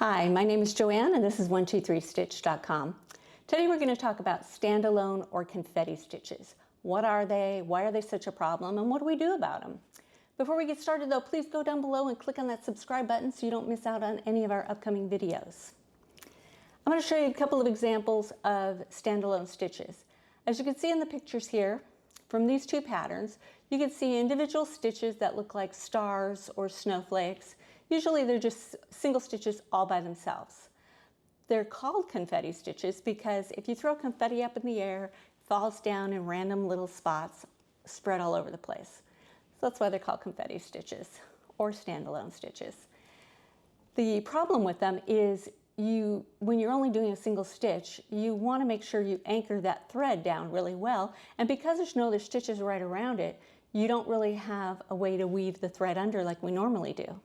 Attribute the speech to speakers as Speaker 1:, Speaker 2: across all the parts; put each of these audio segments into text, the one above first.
Speaker 1: Hi, my name is Joanne and this is 123stitch.com. Today we're going to talk about standalone or confetti stitches. What are they? Why are they such a problem? And what do we do about them? Before we get started though, please go down below and click on that subscribe button so you don't miss out on any of our upcoming videos. I'm going to show you a couple of examples of standalone stitches. As you can see in the pictures here, from these two patterns, you can see individual stitches that look like stars or snowflakes. Usually they're just single stitches all by themselves. They're called confetti stitches because if you throw confetti up in the air, it falls down in random little spots spread all over the place. So that's why they're called confetti stitches or standalone stitches. The problem with them is when you're only doing a single stitch, you want to make sure you anchor that thread down really well. And because there's no other stitches right around it, you don't really have a way to weave the thread under like we normally do.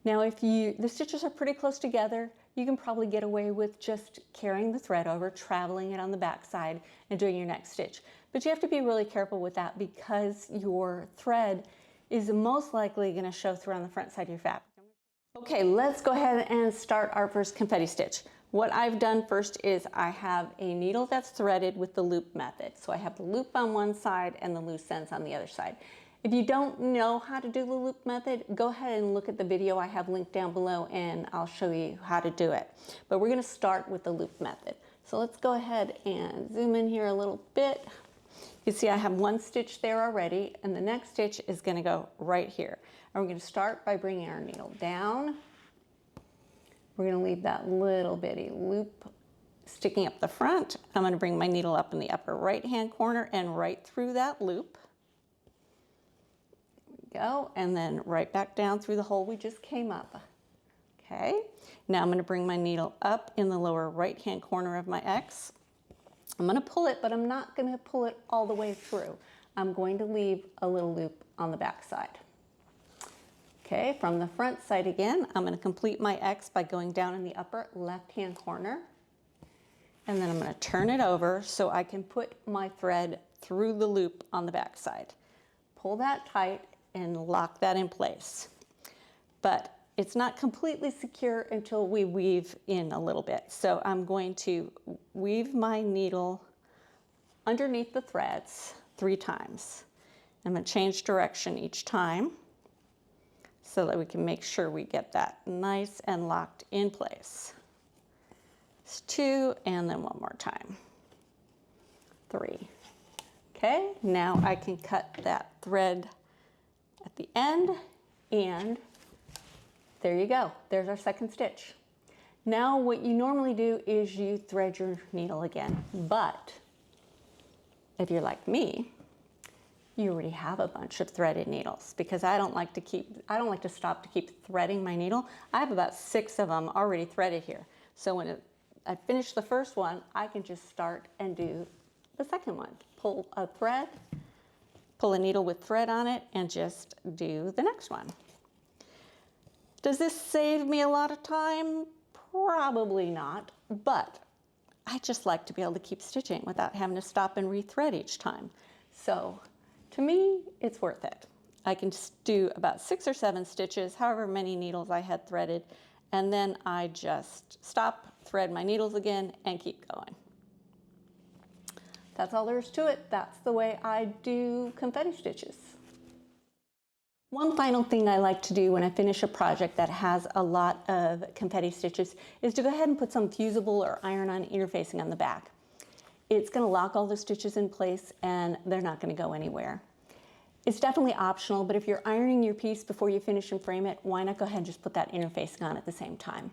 Speaker 1: Now, if the stitches are pretty close together, you can probably get away with just carrying the thread over, traveling it on the back side, and doing your next stitch. But you have to be really careful with that because your thread is most likely going to show through on the front side of your fabric. Okay, let's go ahead and start our first confetti stitch. What I've done first is I have a needle that's threaded with the loop method. So I have the loop on one side and the loose ends on the other side. If you don't know how to do the loop method, go ahead and look at the video I have linked down below and I'll show you how to do it. But we're going to start with the loop method. So let's go ahead and zoom in here a little bit. You see I have one stitch there already and the next stitch is going to go right here. And we're going to start by bringing our needle down. We're going to leave that little bitty loop sticking up the front. I'm going to bring my needle up in the upper right hand corner and right through that loop. Go, and then right back down through the hole we just came up. Okay, now I'm going to bring my needle up in the lower right hand corner of my X. I'm going to pull it, but I'm not going to pull it all the way through. I'm going to leave a little loop on the back side. Okay, from the front side again, I'm going to complete my X by going down in the upper left hand corner. And then I'm going to turn it over so I can put my thread through the loop on the back side. Pull that tight and lock that in place. But it's not completely secure until we weave in a little bit. So I'm going to weave my needle underneath the threads 3 times. I'm going to change direction each time so that we can make sure we get that nice and locked in place. It's 2, and then one more time. 3. Okay, now I can cut that thread at the end, and there you go. There's our second stitch. Now what you normally do is you thread your needle again, but if you're like me, you already have a bunch of threaded needles because I don't like to stop to keep threading my needle. I have about 6 of them already threaded here. So when I finish the first one, I can just start and do the second one. Pull a thread, pull a needle with thread on it, and just do the next one. Does this save me a lot of time? Probably not, but I just like to be able to keep stitching without having to stop and rethread each time. So to me, it's worth it. I can just do about 6 or 7 stitches, however many needles I had threaded, and then I just stop, thread my needles again, and keep going. That's all there is to it. That's the way I do confetti stitches. One final thing I like to do when I finish a project that has a lot of confetti stitches is to go ahead and put some fusible or iron-on interfacing on the back. It's going to lock all the stitches in place and they're not going to go anywhere. It's definitely optional, but if you're ironing your piece before you finish and frame it, why not go ahead and just put that interfacing on at the same time?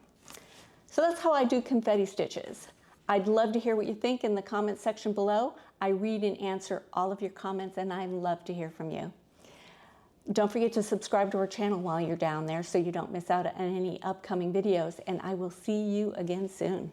Speaker 1: So that's how I do confetti stitches. I'd love to hear what you think in the comments section below. I read and answer all of your comments and I love to hear from you. Don't forget to subscribe to our channel while you're down there so you don't miss out on any upcoming videos, and I will see you again soon.